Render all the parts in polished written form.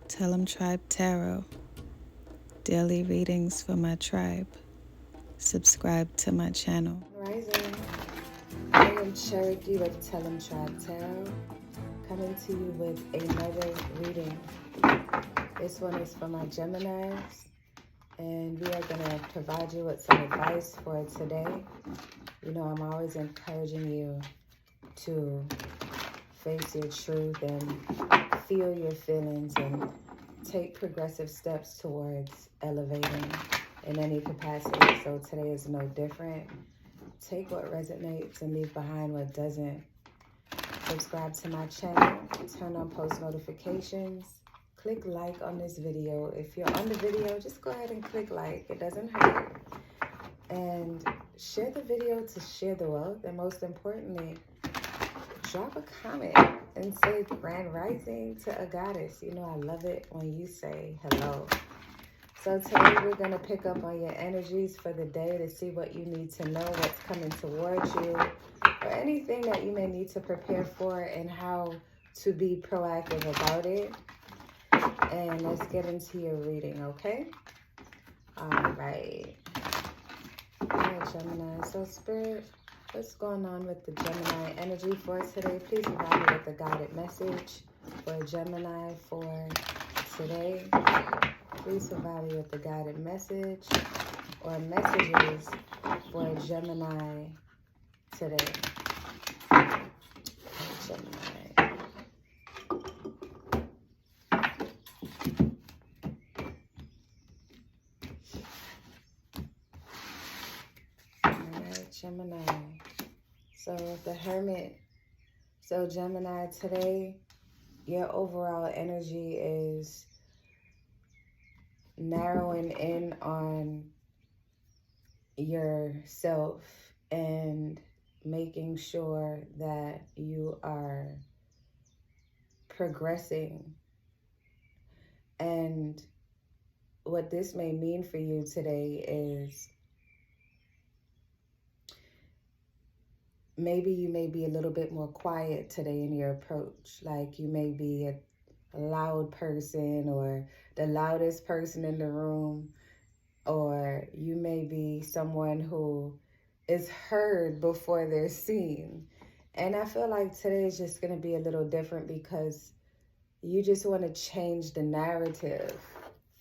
Tell 'em Tribe Tarot. Daily readings for my tribe. Subscribe to my channel. Rising. I am Cherokee with Tell 'em Tribe Tarot, coming to you with another reading. This one is for my Geminis, and we are going to provide you with some advice for today. You know, I'm always encouraging you to face your truth and feel your feelings and take progressive steps towards elevating in any capacity. So today is no different. Take what resonates and leave behind what doesn't. Subscribe to my channel, turn on post notifications, click like on this video. If you're on the video, just go ahead and click like, it doesn't hurt. And share the video to share the wealth, and most importantly, drop a comment and say Grand Rising to a goddess. You know, I love it when you say hello. So today we're going to pick up on your energies for the day to see what you need to know, what's coming towards you, or anything that you may need to prepare for and how to be proactive about it. And let's get into your reading, okay? All right. All right, Gemini. So Spirit, what's going on with the Gemini energy for today? Please provide me with a guided message for Gemini for today. Please provide me with a guided message or messages for Gemini today. Gemini. All right, Gemini. So the Hermit. So Gemini, today, your overall energy is narrowing in on yourself and making sure that you are progressing. And what this may mean for you today is maybe you may be a little bit more quiet today in your approach. Like you may be a loud person or the loudest person in the room, or you may be someone who is heard before they're seen. And I feel like today is just going to be a little different because you just want to change the narrative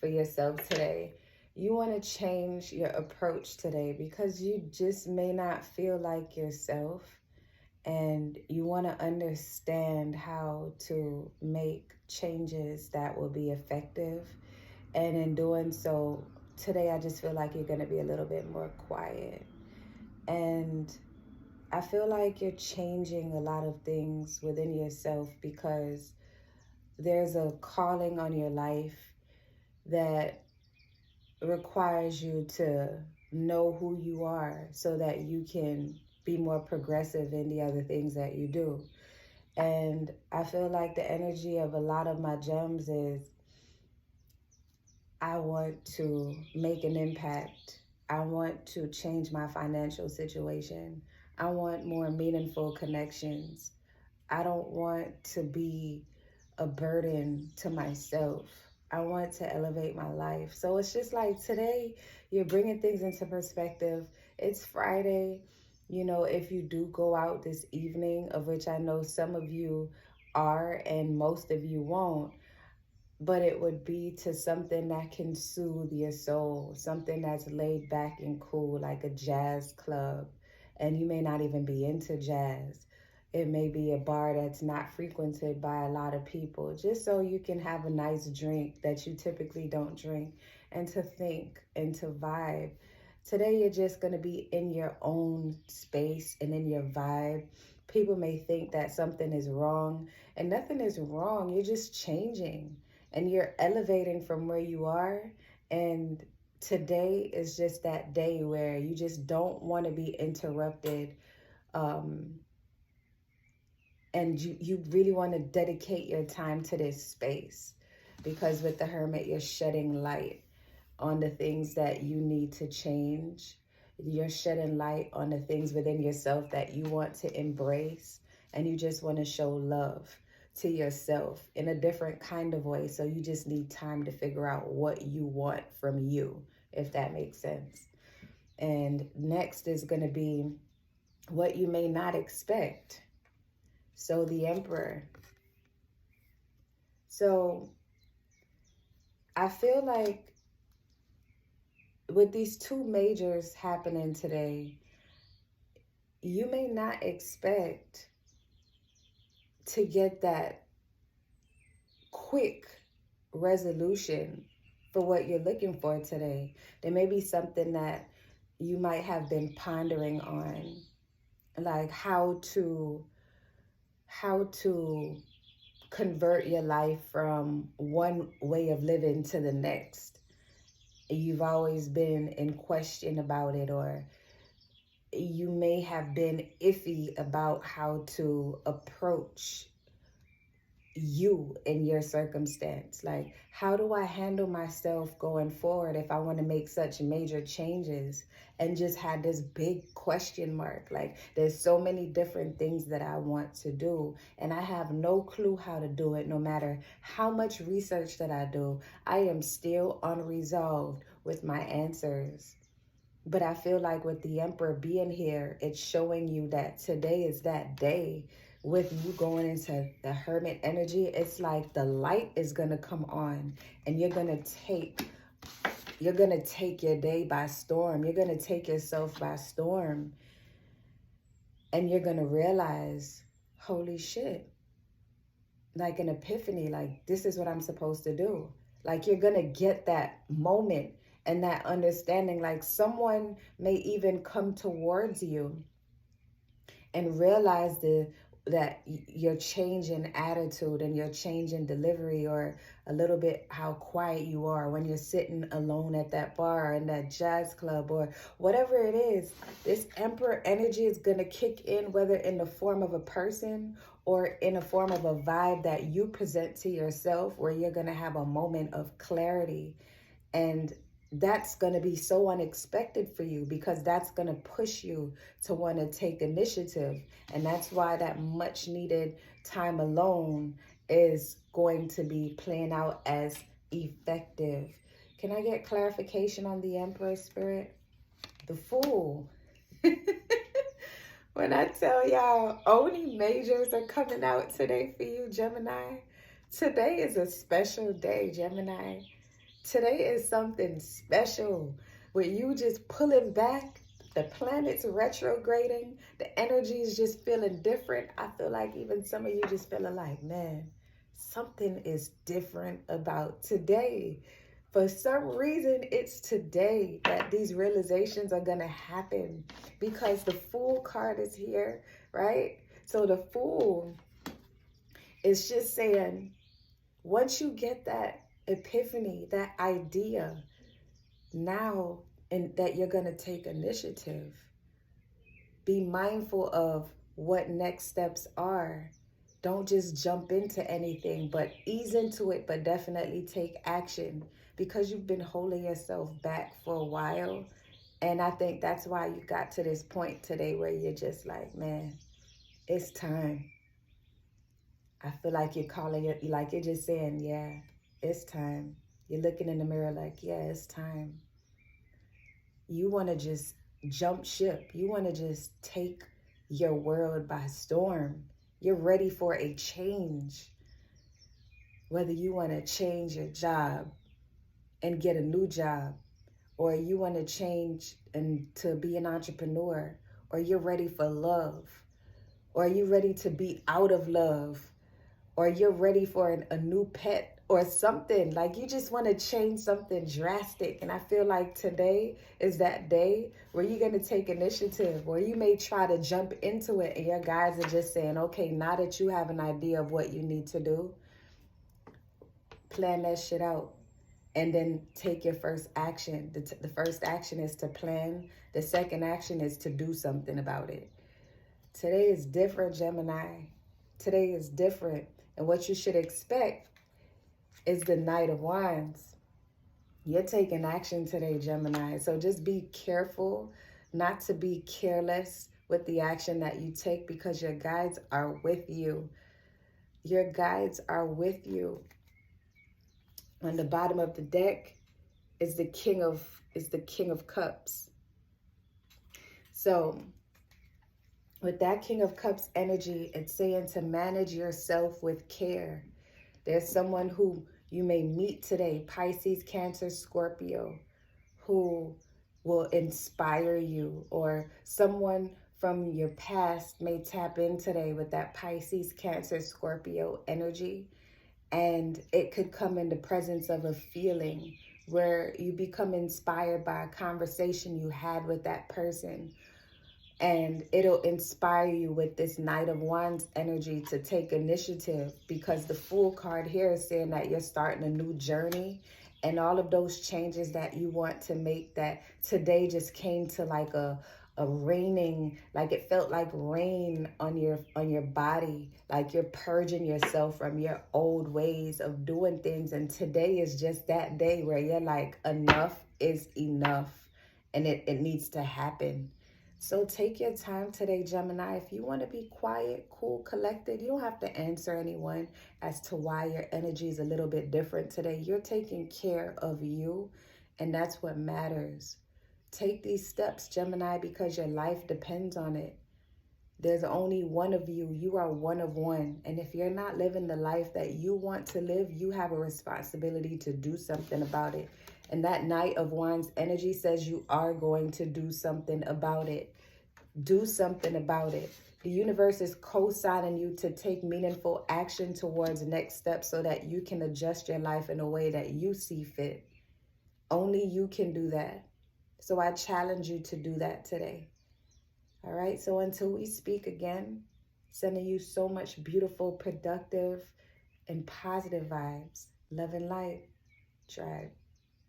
for yourself today. You want to change your approach today because you just may not feel like yourself, and you want to understand how to make changes that will be effective. And in doing so, today I just feel like you're going to be a little bit more quiet. And I feel like you're changing a lot of things within yourself because there's a calling on your life that requires you to know who you are so that you can be more progressive in the other things that you do. And I feel like the energy of a lot of my gems is I want to make an impact. I want to change my financial situation. I want more meaningful connections. I don't want to be a burden to myself. I want to elevate my life. So it's just like today, you're bringing things into perspective. It's Friday. You know, if you do go out this evening, of which I know some of you are and most of you won't, but it would be to something that can soothe your soul, something that's laid back and cool, like a jazz club. And you may not even be into jazz. It may be a bar that's not frequented by a lot of people, just so you can have a nice drink that you typically don't drink, and to think and to vibe. Today, you're just going to be in your own space and in your vibe. People may think that something is wrong, and nothing is wrong. You're just changing and you're elevating from where you are. And today is just that day where you just don't want to be interrupted. And you really want to dedicate your time to this space, because with the Hermit, you're shedding light on the things that you need to change. You're shedding light on the things within yourself that you want to embrace, and you just want to show love to yourself in a different kind of way. So you just need time to figure out what you want from you, if that makes sense. And next is going to be what you may not expect. So the Emperor. So I feel like with these two majors happening today, you may not expect to get that quick resolution for what you're looking for today. There may be something that you might have been pondering on, like how to convert your life from one way of living to the next. You've always been in question about it, or you may have been iffy about how to approach you in your circumstance. Like, how do I handle myself going forward if I want to make such major changes? And just had this big question mark. Like, there's so many different things that I want to do, and I have no clue how to do it. No matter how much research that I do, I am still unresolved with my answers. But I feel like with the Emperor being here, it's showing you that today is that day. With you going into the Hermit energy, it's like the light is going to come on, and you're going to take your day by storm. You're going to take yourself by storm, and you're going to realize, holy shit, like an epiphany, like this is what I'm supposed to do. Like, you're going to get that moment and that understanding. Like, someone may even come towards you and realize that your change in attitude and your change in delivery, or a little bit how quiet you are when you're sitting alone at that bar in that jazz club, or whatever it is. This Emperor energy is going to kick in, whether in the form of a person or in a form of a vibe that you present to yourself, where you're going to have a moment of clarity. And that's going to be so unexpected for you, because that's going to push you to want to take initiative. And that's why that much needed time alone is going to be playing out as effective. Can I get clarification on the Emperor spirit? The Fool. When I tell y'all only majors are coming out today for you, Gemini, today is a special day, Gemini. Today is something special, with you just pulling back, the planets retrograding, the energy is just feeling different. I feel like even some of you just feeling like, man, something is different about today. For some reason, it's today that these realizations are going to happen, because the Fool card is here, right? So the Fool is just saying, once you get that epiphany, that idea, now, and that you're going to take initiative, be mindful of what next steps are. Don't just jump into anything, but ease into it, but definitely take action, because you've been holding yourself back for a while. And I think that's why you got to this point today where you're just like, man, it's time. I feel like you're calling it, like you're just saying, yeah, it's time. You're looking in the mirror like, yeah, it's time. You want to just jump ship. You want to just take your world by storm. You're ready for a change. Whether you want to change your job and get a new job, or you want to change and to be an entrepreneur, or you're ready for love, or you're ready to be out of love, or you're ready for a new pet or something. Like, you just want to change something drastic. And I feel like today is that day where you're going to take initiative, or you may try to jump into it, and your guides are just saying, okay, now that you have an idea of what you need to do, plan that shit out. And then take your first action. The first action is to plan. The second action is to do something about it. Today is different, Gemini. Today is different. And what you should expect is the Knight of Wands. You're taking action today, Gemini. So just be careful not to be careless with the action that you take, because your guides are with you. Your guides are with you. On the bottom of the deck is the King of Cups. So with that King of Cups energy, it's saying to manage yourself with care. There's someone who you may meet today, Pisces, Cancer, Scorpio, who will inspire you, or someone from your past may tap in today with that Pisces, Cancer, Scorpio energy. And it could come in the presence of a feeling where you become inspired by a conversation you had with that person. And it'll inspire you with this Knight of Wands energy to take initiative, because the Fool card here is saying that you're starting a new journey, and all of those changes that you want to make, that today just came to like a raining, like it felt like rain on your body, like you're purging yourself from your old ways of doing things. And today is just that day where you're like, enough is enough, and it needs to happen. So take your time today, Gemini. If you want to be quiet, cool, collected, you don't have to answer anyone as to why your energy is a little bit different today. You're taking care of you, and that's what matters. Take these steps, Gemini, because your life depends on it. There's only one of you. You are one of one. And if you're not living the life that you want to live, you have a responsibility to do something about it. And that Knight of Wands energy says you are going to do something about it. Do something about it. The universe is co-signing you to take meaningful action towards the next step so that you can adjust your life in a way that you see fit. Only you can do that. So I challenge you to do that today. All right, so until we speak again, sending you so much beautiful, productive, and positive vibes. Love and light, tribe.